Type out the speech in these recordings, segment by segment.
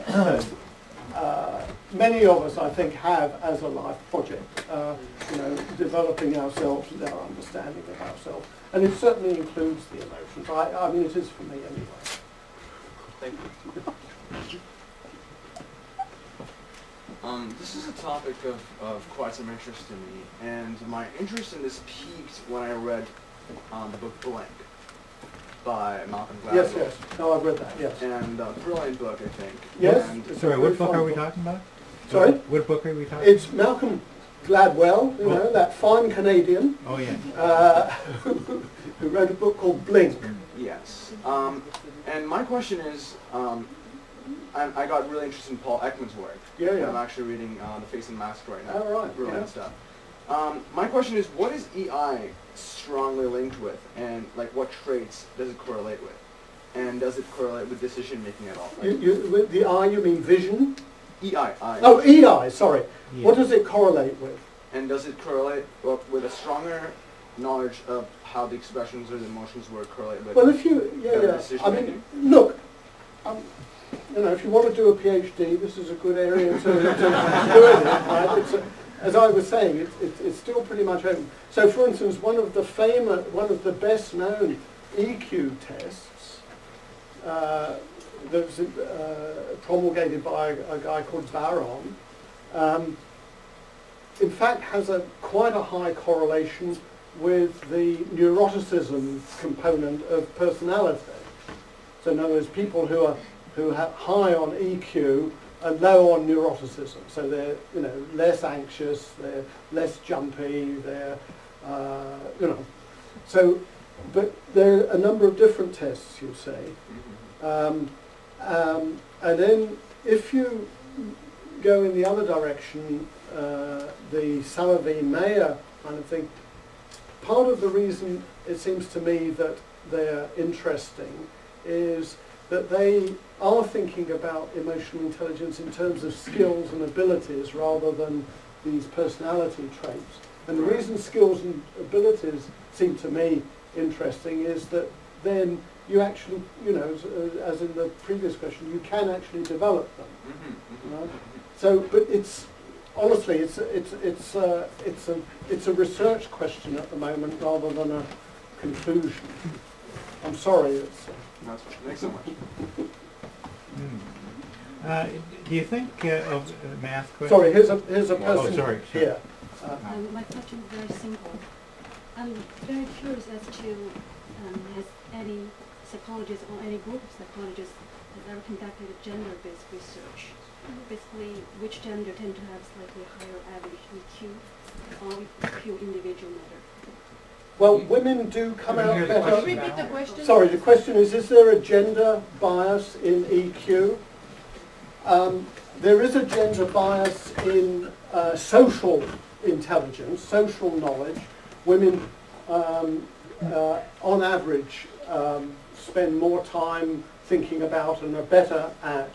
that many of us, I think, have as a life project, you know, developing ourselves and our understanding of ourselves. And it certainly includes the emotions. I mean, it is for me anyway. Thank you. This is a topic of quite some interest to me, and my interest in this peaked when I read the book Blank by Malcolm Gladwell. Yes, yes. No, I've read that, yes. And brilliant book, I think. Yes. And Sorry, what book are we talking about? Sorry? What book are we talking about? It's Malcolm Gladwell, you know, that fine Canadian. Oh, yeah. Who wrote a book called Blink. Yes. And my question is, I got really interested in Paul Ekman's work. Yeah, yeah. I'm actually reading The Face and Mask right now. Oh, right. Brilliant Yeah. stuff. My question is, what is EI strongly linked with, and like what traits does it correlate with? And does it correlate with decision making at all? With the I, you mean vision? EI. Oh, EI, sorry. Yeah. What does it correlate with? And does it correlate with a stronger knowledge of how the expressions or the emotions were correlated with? Well, if you, decision I mean, making? look, you know, if you want to do a PhD, this is a good area to do it in. Right? As I was saying, it's still pretty much open. So, for instance, one of the best-known EQ tests that's promulgated by a guy called Baron, in fact, has quite a high correlation with the neuroticism component of personality. So, in other words, people who are high on EQ are low on neuroticism. So they're, you know, less anxious, they're less jumpy, they're, you know. So, but there are a number of different tests, you say. And then if you go in the other direction, the Salovey-Mayer kind of thing, part of the reason it seems to me that they're interesting is that they are thinking about emotional intelligence in terms of skills and abilities rather than these personality traits. And the reason skills and abilities seem to me interesting is that then you actually, you know, as in the previous question, you can actually develop them. Right? So, but it's honestly, it's a research question at the moment rather than a conclusion. I'm sorry. That's right. Thanks so much. Do you think of math questions? Sorry, here's a person sorry. here. My question is very simple. I'm very curious as to has any psychologist or any group of psychologists has ever conducted a gender-based research? Basically, which gender tend to have slightly higher average EQ, or EQ individual matter? Well, women do come out better. Can you repeat the question? Sorry, the question is there a gender bias in EQ? There is a gender bias in social intelligence, social knowledge. Women, on average, spend more time thinking about and are better at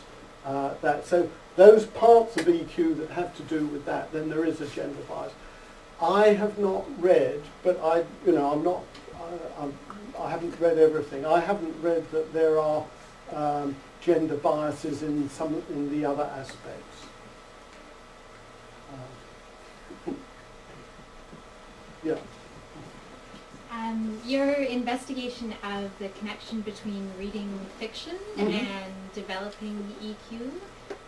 that. So those parts of EQ that have to do with that, then there is a gender bias. I have not read, but I haven't read everything. I haven't read that there are gender biases in the other aspects. Yeah. Your investigation of the connection between reading fiction and developing EQ,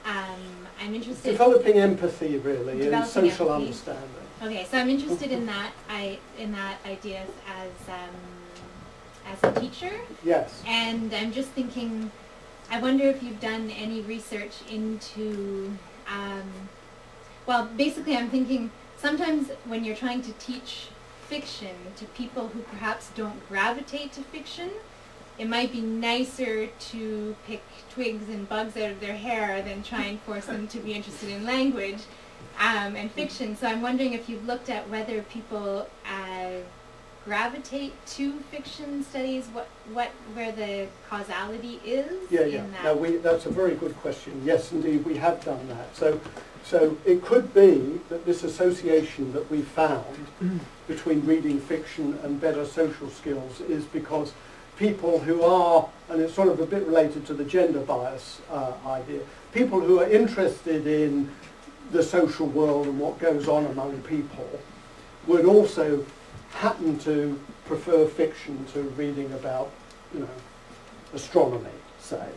I'm interested. Developing empathy, really, and social understanding. Okay, so I'm interested in that idea as a teacher. Yes. And I'm just thinking, I wonder if you've done any research into, well, basically I'm thinking sometimes when you're trying to teach fiction to people who perhaps don't gravitate to fiction, it might be nicer to pick twigs and bugs out of their hair than try and force them to be interested in language and fiction. So I'm wondering if you've looked at whether people gravitate to fiction studies, where the causality is. Yeah. No, that's a very good question. Yes, indeed, we have done that. So it could be that this association that we found between reading fiction and better social skills is because people who are, and it's sort of a bit related to the gender bias idea, people who are interested in the social world and what goes on among people would also happen to prefer fiction to reading about, you know, astronomy, say.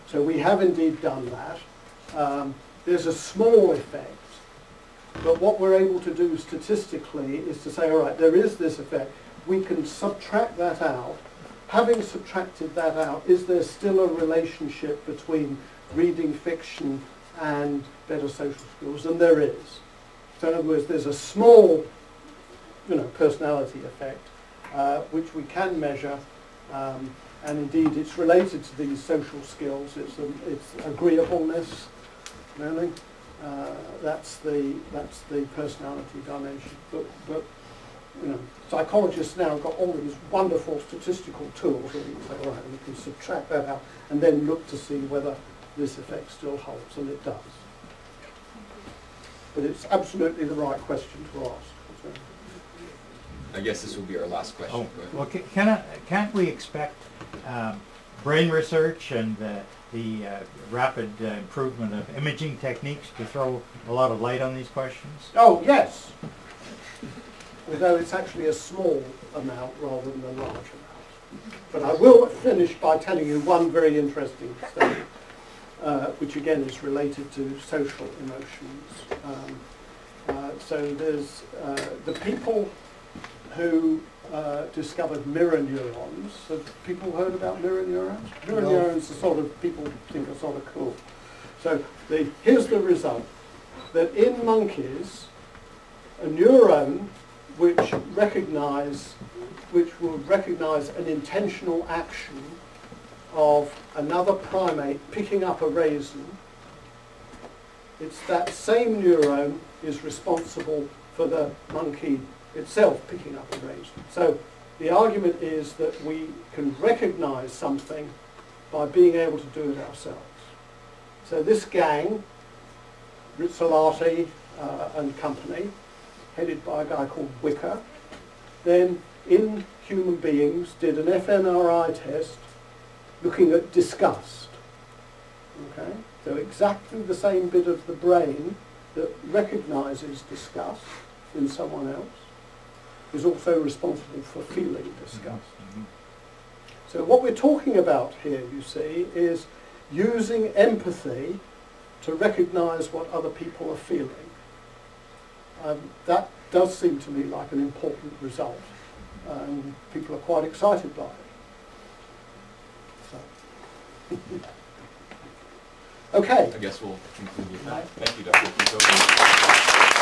So we have indeed done that. There's a small effect, but what we're able to do statistically is to say, all right, there is this effect. We can subtract that out. Having subtracted that out, is there still a relationship between reading fiction and better social skills? And there is. So in other words, there's a small, you know, personality effect, which we can measure, and indeed it's related to these social skills. It's agreeableness, really. That's the personality dimension. But you know, psychologists now have got all these wonderful statistical tools where we can say, all right, we can subtract that out and then look to see whether this effect still holds, and it does. But it's absolutely the right question to ask. So. I guess this will be our last question. Oh, well, can't we expect brain research and the rapid improvement of imaging techniques to throw a lot of light on these questions? Oh, yes. Although it's actually a small amount rather than a large amount. But I will finish by telling you one very interesting study, which again is related to social emotions. So there's the people who discovered mirror neurons. Have people heard about mirror neurons? Mirror neurons are sort of, people think are sort of cool. So here's the result, that in monkeys, a neuron which will recognize an intentional action of another primate picking up a raisin, it's that same neuron is responsible for the monkey itself picking up a raisin. So the argument is that we can recognize something by being able to do it ourselves. So this gang, Rizzolatti and company, headed by a guy called Wicker, then in human beings did an fMRI test looking at disgust. Okay? So exactly the same bit of the brain that recognizes disgust in someone else is also responsible for feeling disgust. So what we're talking about here, you see, is using empathy to recognize what other people are feeling. That does seem to me like an important result, and people are quite excited by it. So. Okay. I guess we'll conclude with that. Thank you, Dr. Kito.